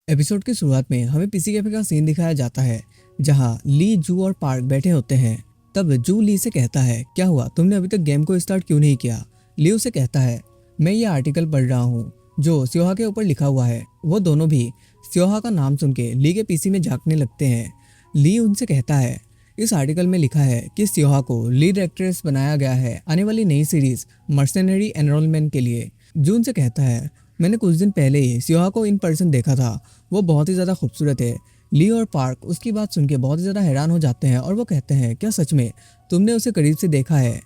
Episode की शुरुआत में हमें पीसी कैफे का सीन दिखाया जाता है जहां ली, जू और पार्क बैठे होते हैं। तब जू ली से कहता है, क्या हुआ, तुमने अभी तक गेम को स्टार्ट क्यों नहीं किया। ली उसे कहता है, मैं ये आर्टिकल पढ़ रहा हूँ जो स्योहा के ऊपर लिखा हुआ है। वो दोनों भी स्योहा का नाम सुन के ली के पीसी में झांकने लगते हैं। ली उनसे कहता है, इस आर्टिकल में लिखा है कि स्योहा को लीड एक्ट्रेस बनाया गया है आने वाली नई सीरीज मर्सेनरी एनरोलमेंट के लिए। जून से कहता है, मैंने कुछ दिन पहले ही स्योहा को इन पर्सन देखा था, वो बहुत ही ज़्यादा खूबसूरत है। ली और पार्क उसकी बात सुन के बहुत ही ज़्यादा हैरान हो जाते हैं और वो कहते हैं, क्या सच में तुमने उसे करीब से देखा है,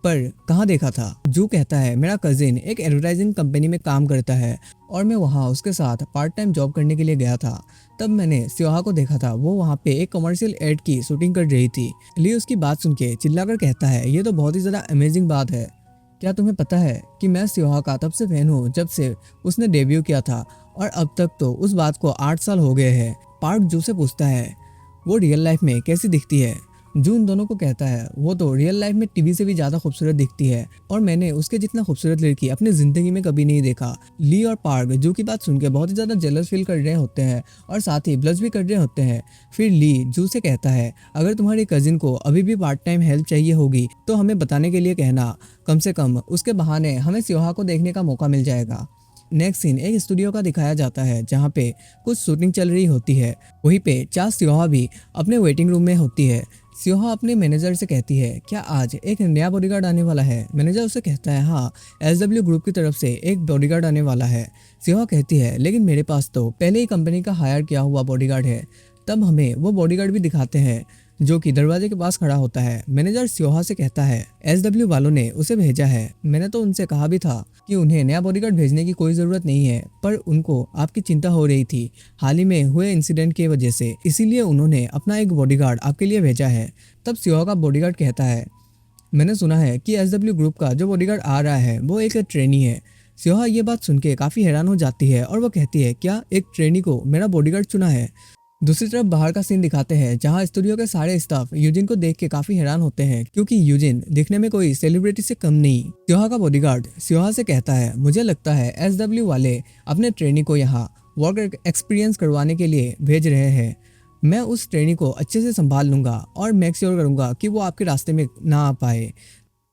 पर कहाँ देखा था। जू कहता है, मेरा कजिन एक एडवर्टाइजिंग कंपनी में काम करता है और मैं वहाँ उसके साथ पार्ट टाइम जॉब करने के लिए गया था। तब मैंने स्योहा को देखा था, वो वहाँ पे एक कमर्शियल एड की शूटिंग कर रही थी। ली उसकी बात सुन के चिल्लाकर कहता है, ये तो बहुत ही ज़्यादा अमेजिंग बात है। क्या तुम्हें पता है कि मैं स्योहा का तब से फैन हूँ जब से उसने डेब्यू किया था और अब तक तो उस बात को 8 साल हो गए हैं। पार्क जू से पूछता है, वो रियल लाइफ में कैसी दिखती है। जू उन दोनों को कहता है, वो तो रियल लाइफ में टीवी से भी ज़्यादा खूबसूरत दिखती है और मैंने उसके जितना खूबसूरत लड़की अपनी ज़िंदगी में कभी नहीं देखा। ली और पार्क जू की बात सुन के बहुत ही ज़्यादा जेलस फील कर रहे होते हैं और साथ ही ब्लश भी कर रहे होते हैं। फिर ली जू से कहता है, अगर तुम्हारे कजिन को अभी भी पार्ट टाइम हेल्प चाहिए होगी तो हमें बताने के लिए कहना, कम से कम उसके बहाने हमें स्योहा को देखने का मौका मिल जाएगा। नेक्स्ट सीन एक स्टूडियो का दिखाया जाता है जहाँ पे कुछ शूटिंग चल रही होती है। वहीं पे चार स्योहा भी अपने वेटिंग रूम में होती है। स्योहा अपने मैनेजर से कहती है, क्या आज एक नया बॉडीगार्ड आने वाला है। मैनेजर उसे कहता है, हाँ, एसडब्ल्यू ग्रुप की तरफ से एक बॉडीगार्ड आने वाला है। स्योहा कहती है, लेकिन मेरे पास तो पहले ही कंपनी का हायर किया हुआ बॉडीगार्ड है। तब हमें वो बॉडीगार्ड भी दिखाते हैं जो कि दरवाजे के पास खड़ा होता है। मैनेजर स्योहा से कहता है, एसडब्ल्यू वालों ने उसे भेजा है, मैंने तो उनसे कहा भी था कि उन्हें नया बॉडीगार्ड भेजने की कोई ज़रूरत नहीं है, पर उनको आपकी चिंता हो रही थी हाल ही में हुए इंसिडेंट की वजह से, इसीलिए उन्होंने अपना एक बॉडीगार्ड आपके लिए भेजा है। तब स्योहा का बॉडीगार्ड कहता है, मैंने सुना है कि एसडब्ल्यू ग्रुप का जो बॉडीगार्ड आ रहा है वो एक ट्रेनी है। स्योहा ये बात सुन के काफ़ी हैरान हो जाती है और वो कहती है, क्या एक ट्रेनी को मेरा बॉडीगार्ड चुना है। दूसरी तरफ बाहर का सीन दिखाते हैं जहां स्टूडियो के सारे स्टाफ यूजिन को देख के काफी हैरान होते हैं क्योंकि यूजिन दिखने में कोई सेलिब्रिटी से कम नहीं। स्योहा का बॉडीगार्ड स्योहा से कहता है, मुझे लगता है एसडब्ल्यू वाले अपने ट्रेनी को यहाँ वर्क एक्सपीरियंस करवाने के लिए भेज रहे हैं। मैं उस ट्रेनी को अच्छे से संभाल लूंगा और मेक श्योर करूंगा कि वो आपके रास्ते में ना आ पाए।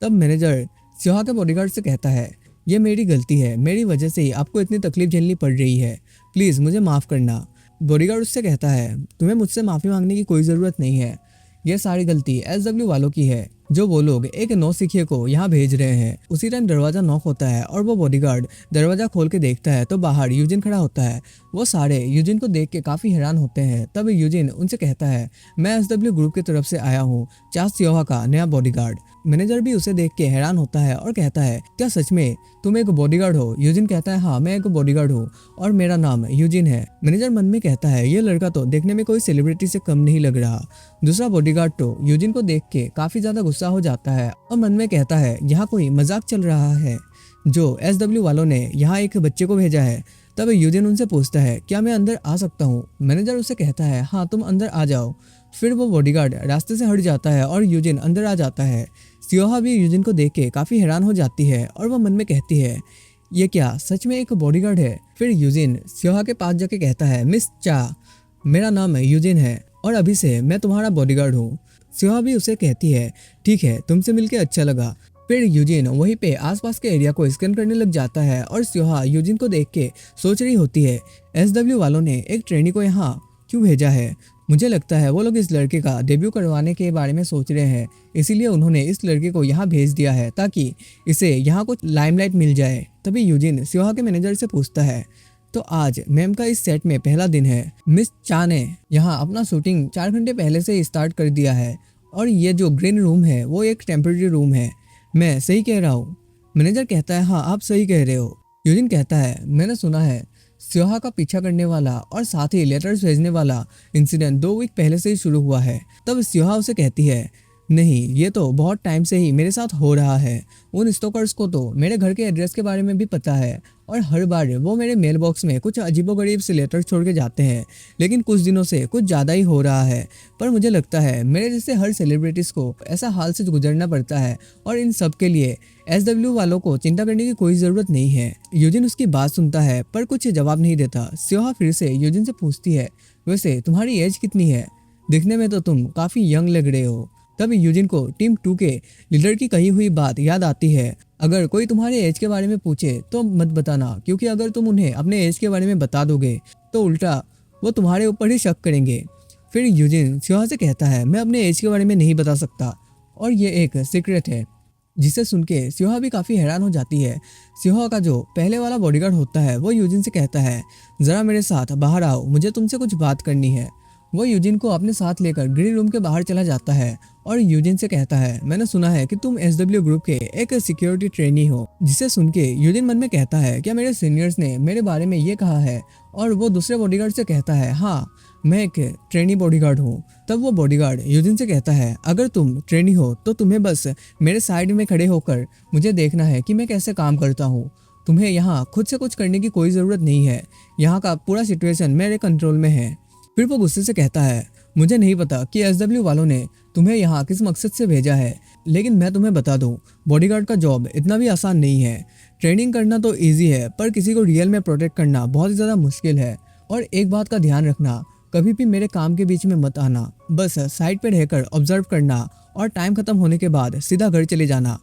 तब मैनेजर स्योहा के बॉडीगार्ड से कहता है, ये मेरी गलती है, मेरी वजह से ही आपको इतनी तकलीफ झेलनी पड़ रही है, प्लीज़ मुझे माफ़ करना। बॉडीगार्ड उससे कहता है, तुम्हें मुझसे माफ़ी मांगने की कोई ज़रूरत नहीं है, यह सारी गलती एसडब्ल्यू वालों की है जो वो लोग एक नौसिखिए को यहाँ भेज रहे हैं। उसी टाइम दरवाज़ा नॉक होता है और वो बॉडीगार्ड दरवाज़ा खोल के देखता है तो बाहर यूजिन खड़ा होता है। वो सारे यूजिन को देख के काफ़ी हैरान होते हैं। तब यूजिन उनसे कहता है, मैं एसडब्ल्यू ग्रुप की तरफ से आया हूँ, चार्ल्स स्योहा का नया बॉडीगार्ड। मैनेजर भी उसे देख के हैरान होता है और कहता है, क्या सच में तुम एक बॉडीगार्ड हो। यूजिन कहता है, हाँ, मैं एक बॉडीगार्ड हूँ और मेरा नाम यूजिन है। मैनेजर मन में कहता है, ये लड़का तो देखने में कोई सेलिब्रिटी से कम नहीं लग रहा। दूसरा बॉडीगार्ड तो यूजिन को देख के काफी ज्यादा गुस्सा हो जाता है और मन में कहता है, यहाँ कोई मजाक चल रहा है, जो एसडब्ल्यू वालों ने यहाँ एक बच्चे को भेजा है। तब यूजिन उनसे पूछता है, क्या मैं अंदर आ सकता हूँ। मैनेजर उसे कहता है, हाँ, तुम अंदर आ जाओ। फिर वो बॉडीगार्ड रास्ते से हट जाता है और यूजिन अंदर आ जाता है। स्योहा भी यूजिन को देख के काफी हैरान हो जाती है और वो मन में कहती है, ये क्या सच में एक बॉडीगार्ड है। फिर यूजिन स्योहा के पास जाके कहता है, मिस चा, मेरा नाम यूजिन है और अभी से मैं तुम्हारा बॉडीगार्ड हूँ। स्योहा भी उसे कहती है, ठीक है, तुमसे मिलके अच्छा लगा। फिर यूजिन वहीं पे आसपास के एरिया को स्कैन करने लग जाता है और स्योहा यूजिन को देख के सोच रही होती है, एसडब्ल्यू वालों ने एक ट्रेनी को यहाँ क्यों भेजा है। मुझे लगता है वो लोग इस लड़के का डेब्यू करवाने के बारे में सोच रहे हैं, इसीलिए उन्होंने इस लड़के को यहाँ भेज दिया है ताकि इसे यहाँ कुछ लाइमलाइट मिल जाए। तभी यूजिन स्योहा के मैनेजर से पूछता है, तो आज मैम का इस सेट में पहला दिन है, मिस चा ने यहाँ अपना शूटिंग 4 घंटे पहले से स्टार्ट कर दिया है और ये जो ग्रीन रूम है वो एक टेम्पररी रूम है, मैं सही कह रहा हूँ। मैनेजर कहता है, हाँ, आप सही कह रहे हो। यूजिन कहता है, मैंने सुना है स्योहा का पीछा करने वाला और साथ ही लेटर्स भेजने वाला इंसिडेंट 2 वीक पहले से ही शुरू हुआ है। तब स्योहा उसे कहती है, नहीं, ये तो बहुत टाइम से ही मेरे साथ हो रहा है। उन स्टोकर्स को तो मेरे घर के एड्रेस के बारे में भी पता है और हर बार वो मेरे मेल बॉक्स में कुछ अजीबोगरीब से लेटर छोड़ के जाते हैं। लेकिन कुछ दिनों से कुछ ज़्यादा ही हो रहा है। पर मुझे लगता है मेरे जैसे हर सेलिब्रिटीज़ को ऐसा हाल से गुजरना पड़ता है और इन सब के लिए SW वालों को चिंता करने की कोई ज़रूरत नहीं है। यूजिन उसकी बात सुनता है पर कुछ जवाब नहीं देता। स्योहा फिर से यूजिन से पूछती है, वैसे तुम्हारी एज कितनी है? दिखने में तो तुम काफ़ी यंग लग रहे हो। तब यूजिन को टीम 2 के लीडर की कही हुई बात याद आती है, अगर कोई तुम्हारे एज के बारे में पूछे तो मत बताना, क्योंकि अगर तुम उन्हें अपने एज के बारे में बता दोगे तो उल्टा वो तुम्हारे ऊपर ही शक करेंगे। फिर यूजिन स्योहा से कहता है, मैं अपने एज के बारे में नहीं बता सकता और ये एक सीक्रेट है। जिसे सुन के स्योहा भी काफ़ी हैरान हो जाती है। स्योहा का जो पहले वाला बॉडीगार्ड होता है वो यूजिन से कहता है, ज़रा मेरे साथ बाहर आओ, मुझे तुमसे कुछ बात करनी है। वो यूजिन को अपने साथ लेकर ग्रीन रूम के बाहर चला जाता है और यूजिन से कहता है, मैंने सुना है कि तुम SW ग्रुप के एक सिक्योरिटी ट्रेनी हो। जिसे सुन के यूजिन मन में कहता है, क्या मेरे सीनियर्स ने मेरे बारे में ये कहा है? और वो दूसरे बॉडीगार्ड से कहता है, हाँ मैं एक ट्रेनी बॉडीगार्ड हूँ। तब वो बॉडीगार्ड यूजिन से कहता है, अगर तुम ट्रेनी हो तो तुम्हें बस मेरे साइड में खड़े होकर मुझे देखना है कि मैं कैसे काम करता हूँ। तुम्हें यहाँ खुद से कुछ करने की कोई ज़रूरत नहीं है। यहाँ का पूरा सिचुएशन मेरे कंट्रोल में है। फिर वो गुस्से से कहता है, मुझे नहीं पता कि SW वालों ने तुम्हें यहाँ किस मकसद से भेजा है, लेकिन मैं तुम्हें बता दूँ, बॉडीगार्ड का जॉब इतना भी आसान नहीं है। ट्रेनिंग करना तो ईजी है पर किसी को रियल में प्रोटेक्ट करना बहुत ज़्यादा मुश्किल है। और एक बात का ध्यान रखना, कभी भी मेरे काम के बीच में मत आना। बस साइड पे रहकर ऑब्जर्व करना और टाइम खत्म होने के बाद सीधा घर चले जाना,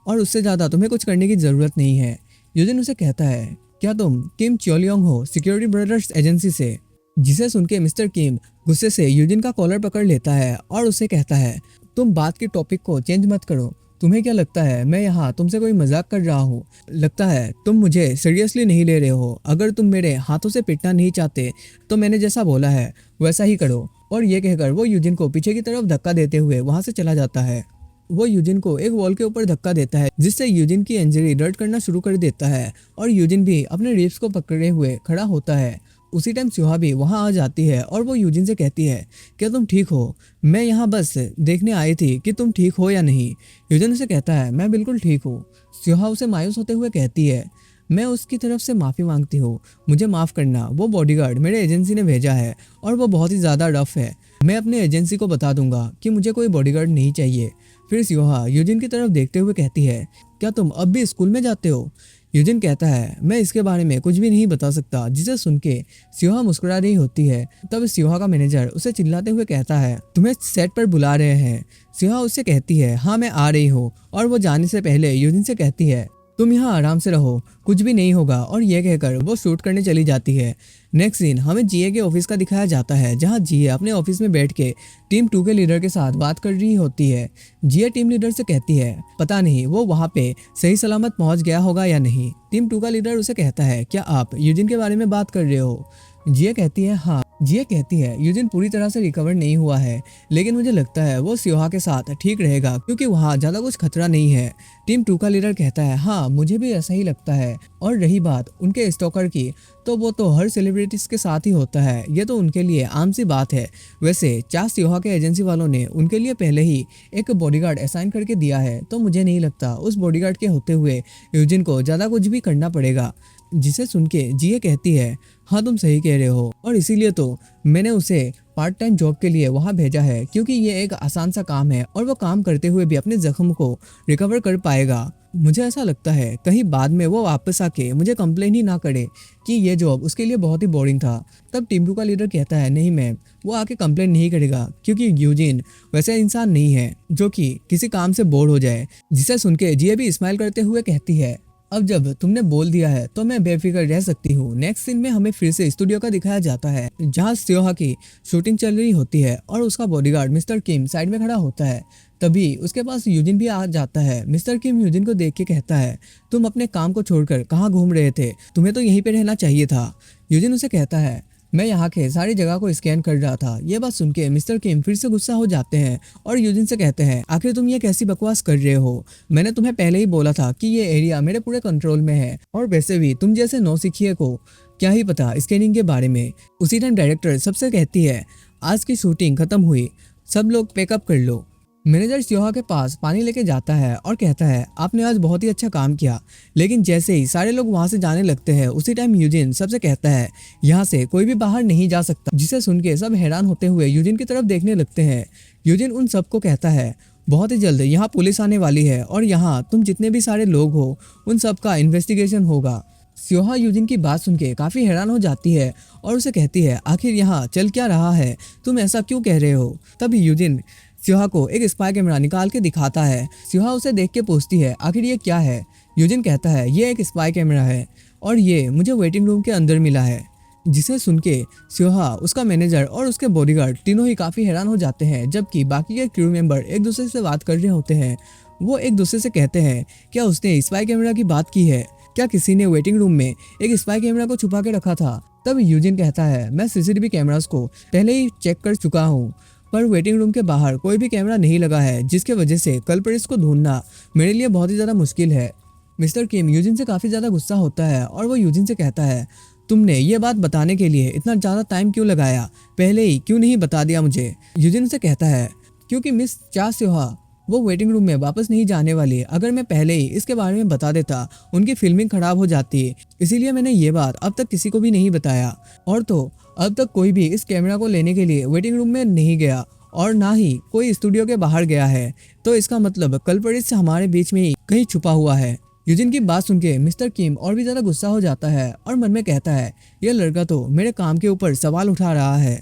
और उससे ज़्यादा तुम्हें कुछ करने की ज़रूरत नहीं है। यूजिन उसे कहता है, क्या तुम किम च्योलियोंग हो सिक्योरिटी ब्रदर्स एजेंसी से? जिसे सुन के मिस्टर किम गुस्से से यूजिन का कॉलर पकड़ लेता है और उसे कहता है, तुम बात के टॉपिक को चेंज मत करो। तुम्हें क्या लगता है मैं यहाँ तुमसे कोई मजाक कर रहा हूँ? लगता है तुम मुझे सीरियसली नहीं ले रहे हो। अगर तुम मेरे हाथों से पिटना नहीं चाहते तो मैंने जैसा बोला है वैसा ही करो। और ये कहकर वो यूजिन को पीछे की तरफ धक्का देते हुए वहां से चला जाता है। वो यूजिन को एक वॉल के ऊपर धक्का देता है, जिससे यूजिन की इंजरी दर्द करना शुरू कर देता है और यूजिन भी अपने रिब्स को पकड़े हुए खड़ा होता है। उसी टाइम स्योहा भी वहां आ जाती है और वो यूजिन से कहती है, क्या तुम ठीक हो? मैं यहाँ बस देखने आई थी कि तुम ठीक हो या नहीं। यूजिन उसे कहता है, मैं बिल्कुल ठीक हूँ। स्योहा उसे मायूस होते हुए कहती है, मैं उसकी तरफ से माफ़ी मांगती हूँ, मुझे माफ़ करना। वो बॉडीगार्ड मेरे एजेंसी ने भेजा है और वो बहुत ही ज़्यादा रफ है। मैं अपने एजेंसी को बता दूंगा कि मुझे कोई बॉडीगार्ड नहीं चाहिए। फिर स्योहा यूजिन की तरफ देखते हुए कहती है, क्या तुम अब भी स्कूल में जाते हो? यूजिन कहता है, मैं इसके बारे में कुछ भी नहीं बता सकता। जिसे सुन के स्योहा मुस्कुरा रही होती है। तब स्योहा का मैनेजर उसे चिल्लाते हुए कहता है, तुम्हें सेट पर बुला रहे हैं। स्योहा उससे कहती है, हाँ मैं आ रही हूँ। और वो जाने से पहले यूजिन से कहती है, तुम यहाँ आराम से रहो, कुछ भी नहीं होगा। और ये कहकर वो शूट करने चली जाती है। नेक्स्ट सीन हमें जीए के ऑफिस का दिखाया जाता है, जहाँ जीए अपने ऑफिस में बैठ के टीम 2 के लीडर के साथ बात कर रही होती है। जीए टीम लीडर से कहती है, पता नहीं वो वहाँ पे सही सलामत पहुँच गया होगा या नहीं। टीम 2 का लीडर उसे कहता है, क्या आप यूजिन के बारे में बात कर रहे हो? जिया कहती है, हाँ। जिया कहती है, यूजिन पूरी तरह से रिकवर नहीं हुआ है, लेकिन मुझे लगता है वो स्योहा के साथ ठीक रहेगा क्योंकि वहाँ ज़्यादा कुछ खतरा नहीं है। टीम 2 का लीडर कहता है, हाँ मुझे भी ऐसा ही लगता है। और रही बात उनके स्टॉकर की, तो वो तो हर सेलिब्रिटीज के साथ ही होता है, ये तो उनके लिए आम सी बात है। वैसे चार स्योहा के एजेंसी वालों ने उनके लिए पहले ही एक बॉडीगार्ड असाइन करके दिया है, तो मुझे नहीं लगता उस बॉडीगार्ड के होते हुए यूजिन को ज़्यादा कुछ भी करना पड़ेगा। जिसे सुन के जिया कहती है, हाँ तुम सही कह रहे हो, और इसीलिए तो मैंने उसे पार्ट टाइम जॉब के लिए वहाँ भेजा है, क्योंकि ये एक आसान सा काम है और वो काम करते हुए भी अपने जख्म को रिकवर कर पाएगा। मुझे ऐसा लगता है कहीं बाद में वो वापस आके मुझे कंप्लेन ही ना करे कि ये जॉब उसके लिए बहुत ही बोरिंग था। तब टीम 2 का लीडर कहता है, नहीं मैम, वो आके कंप्लेन नहीं करेगा क्योंकि यूजिन वैसा इंसान नहीं है जो कि किसी काम से बोर हो जाए। जिसे सुन के जिया भी स्माइल करते हुए कहती है, अब जब तुमने बोल दिया है तो मैं बेफिक्र रह सकती हूँ। नेक्स्ट सीन में हमें फिर से स्टूडियो का दिखाया जाता है, जहाँ स्योहा की शूटिंग चल रही होती है और उसका बॉडीगार्ड मिस्टर किम साइड में खड़ा होता है। तभी उसके पास यूजिन भी आ जाता है। मिस्टर किम यूजिन को देख के कहता है, तुम अपने काम को छोड़कर कहाँ घूम रहे थे? तुम्हें तो यहीं पे रहना चाहिए था। यूजिन उसे कहता है, मैं यहाँ के सारी जगह को स्कैन कर रहा था। ये बात सुन के मिस्टर किम फिर से गुस्सा हो जाते हैं और यूजिन से कहते हैं, आखिर तुम ये कैसी बकवास कर रहे हो? मैंने तुम्हें पहले ही बोला था कि ये एरिया मेरे पूरे कंट्रोल में है, और वैसे भी तुम जैसे नौसिखिए को क्या ही पता स्कैनिंग के बारे में। उसी टाइम डायरेक्टर सबसे कहती है, आज की शूटिंग खत्म हुई, सब लोग पैकअप कर लो। मैनेजर स्योहा के पास पानी लेके जाता है और कहता है आपने आज बहुत ही अच्छा काम किया। लेकिन जैसे ही सारे लोग वहां से जाने लगते हैं उसी टाइम यूजिन सबसे कहता है यहाँ से कोई भी बाहर नहीं जा सकता, जिसे सुन के सब हैरान होते हुए यूजिन की तरफ देखने लगते हैं। यूजिन उन सबको कहता है बहुत ही जल्द यहाँ पुलिस आने वाली है और यहाँ तुम जितने भी सारे लोग हो उन सब का इन्वेस्टिगेशन होगा। स्योहा यूजिन की बात सुन के काफी हैरान हो जाती है और उसे कहती है आखिर यहाँ चल क्या रहा है, तुम ऐसा क्यों कह रहे हो। तभी यूजिन स्योहा को एक स्पाई कैमरा निकाल के दिखाता है। स्योहा उसे देख के पूछती है आखिर ये क्या है। यूजिन कहता है ये एक स्पाई कैमरा है और ये मुझे वेटिंग रूम के अंदर मिला है। जिसे सुन के स्योहा, उसका मैनेजर और उसके बॉडीगार्ड तीनों ही काफी हैरान हो जाते हैं। जबकि बाकी के क्रू मेंबर एक दूसरे से बात कर रहे होते हैं। वो एक दूसरे से कहते हैं क्या उसने स्पाई कैमरा की बात की है, क्या किसी ने वेटिंग रूम में एक स्पाई कैमरा को छुपा के रखा था। तब यूजिन कहता है मैं सीसीटीवी कैमरास को पहले ही चेक कर चुका हूँ पर वेटिंग रूम के बाहर कोई भी कैमरा नहीं लगा है, जिसके वजह से कल्प्रिट्स को ढूंढना मेरे लिए बहुत ही ज़्यादा मुश्किल है। मिस्टर किम यूजिन से काफ़ी ज़्यादा गुस्सा होता है और वो यूजिन से कहता है तुमने ये बात बताने के लिए इतना ज़्यादा टाइम क्यों लगाया, पहले ही क्यों नहीं बता दिया मुझे। यूजिन से कहता है क्योंकि मिस चा स्योहा वो वेटिंग रूम में वापस नहीं जाने वाली, अगर मैं पहले ही इसके बारे में बता देता उनकी फिल्मिंग खराब हो जाती, इसीलिए मैंने ये बात अब तक किसी को भी नहीं बताया। और तो अब तक कोई भी इस कैमरा को लेने के लिए वेटिंग रूम में नहीं गया और ना ही कोई स्टूडियो के बाहर गया है, तो इसका मतलब कल्प्रिट हमारे बीच में ही कहीं छुपा हुआ है। यूजिन की बात सुन के मिस्टर किम और भी ज्यादा गुस्सा हो जाता है और मन में कहता है ये लड़का तो मेरे काम के ऊपर सवाल उठा रहा है।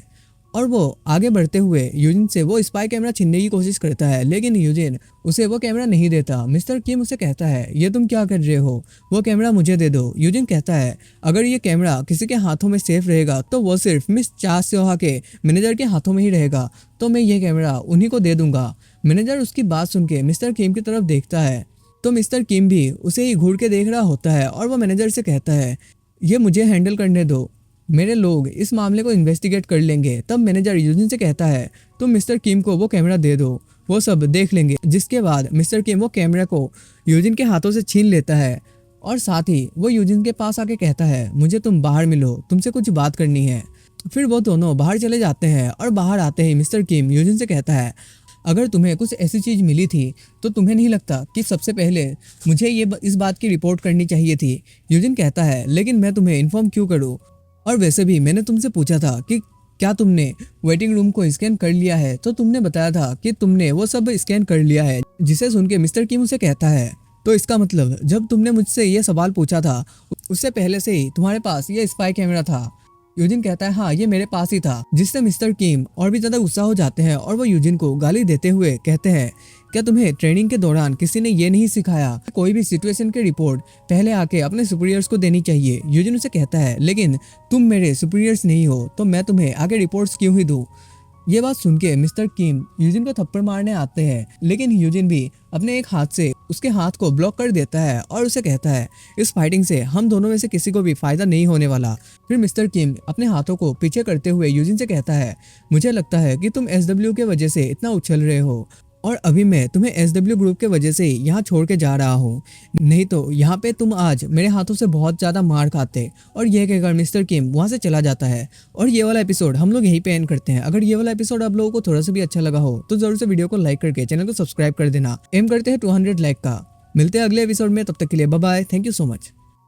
और वो आगे बढ़ते हुए यूजिन से वो स्पाई कैमरा छीनने की कोशिश करता है, लेकिन यूजिन उसे वो कैमरा नहीं देता। मिस्टर किम उसे कहता है ये तुम क्या कर रहे हो, वो कैमरा मुझे दे दो। यूजिन कहता है अगर ये कैमरा किसी के हाथों में सेफ रहेगा तो वो सिर्फ मिस चा स्योहा के मैनेजर के हाथों में ही रहेगा, तो मैं ये कैमरा उन्हीं को दे दूंगा। मैनेजर उसकी बात सुन के मिस्टर किम की तरफ देखता है तो मिस्टर किम भी उसे ही घूर के देख रहा होता है और वो मैनेजर से कहता है ये मुझे हैंडल करने दो, मेरे लोग इस मामले को इन्वेस्टिगेट कर लेंगे। तब मैनेजर यूजिन से कहता है तुम मिस्टर किम को वो कैमरा दे दो, वो सब देख लेंगे। जिसके बाद मिस्टर किम वो कैमरा को यूजिन के हाथों से छीन लेता है और साथ ही वो यूजिन के पास आके कहता है मुझे तुम बाहर मिलो, तुमसे कुछ बात करनी है। फिर वो दोनों बाहर चले जाते हैं और बाहर आते ही मिस्टर किम यूजिन से कहता है अगर तुम्हें कुछ ऐसी चीज़ मिली थी तो तुम्हें नहीं लगता कि सबसे पहले मुझे इस बात की रिपोर्ट करनी चाहिए थी। यूजिन कहता है लेकिन मैं तुम्हें इन्फॉर्म क्यों करूँ, और वैसे भी मैंने तुमसे पूछा था कि क्या तुमने वेटिंग रूम को स्कैन कर लिया है, तो तुमने बताया था कि तुमने वो सब स्कैन कर लिया है। जिसे सुन के मिस्टर किम उसे कहता है तो इसका मतलब जब तुमने मुझसे ये सवाल पूछा था उससे पहले से ही तुम्हारे पास ये स्पाई कैमरा था। यूजिन कहता है हाँ ये मेरे पास ही था। जिससे मिस्टर किम और भी ज्यादा गुस्सा हो जाते हैं और वो यूजिन को गाली देते हुए कहते हैं क्या तुम्हें ट्रेनिंग के दौरान किसी ने ये नहीं सिखाया कोई भी सिचुएशन की रिपोर्ट पहले आके अपने सुपीरियर्स को देनी चाहिए। यूजिन उसे कहता है लेकिन तुम मेरे सुपीरियर्स नहीं हो तो मैं तुम्हें आगे रिपोर्ट्स क्यों ही दूं। ये बात सुन के मिस्टर किम यूजिन को थप्पड़ मारने आते हैं, लेकिन यूजिन भी अपने एक हाथ से उसके हाथ को ब्लॉक कर देता है और उसे कहता है इस फाइटिंग से हम दोनों में से किसी को भी फायदा नहीं होने वाला। फिर मिस्टर किम अपने हाथों को पीछे करते हुए यूजिन से कहता है मुझे लगता है कि तुम SW के वजह से इतना उछल रहे हो और अभी मैं तुम्हें SW ग्रुप के वजह से यहाँ छोड़ के जा रहा हूँ, नहीं तो यहाँ पे तुम आज मेरे हाथों से बहुत ज़्यादा मार खाते। और यह कहकर मिस्टर किम वहाँ से चला जाता है और ये वाला एपिसोड हम लोग यहीं पे एंड करते हैं। अगर ये वाला एपिसोड आप लोगों को थोड़ा सा भी अच्छा लगा हो तो जरूर से वीडियो को लाइक करके चैनल को सब्सक्राइब कर देना। एम करते हैं 200 लाइक का। मिलते हैं अगले एपिसोड में, तब तक के लिए bye bye, thank you so much.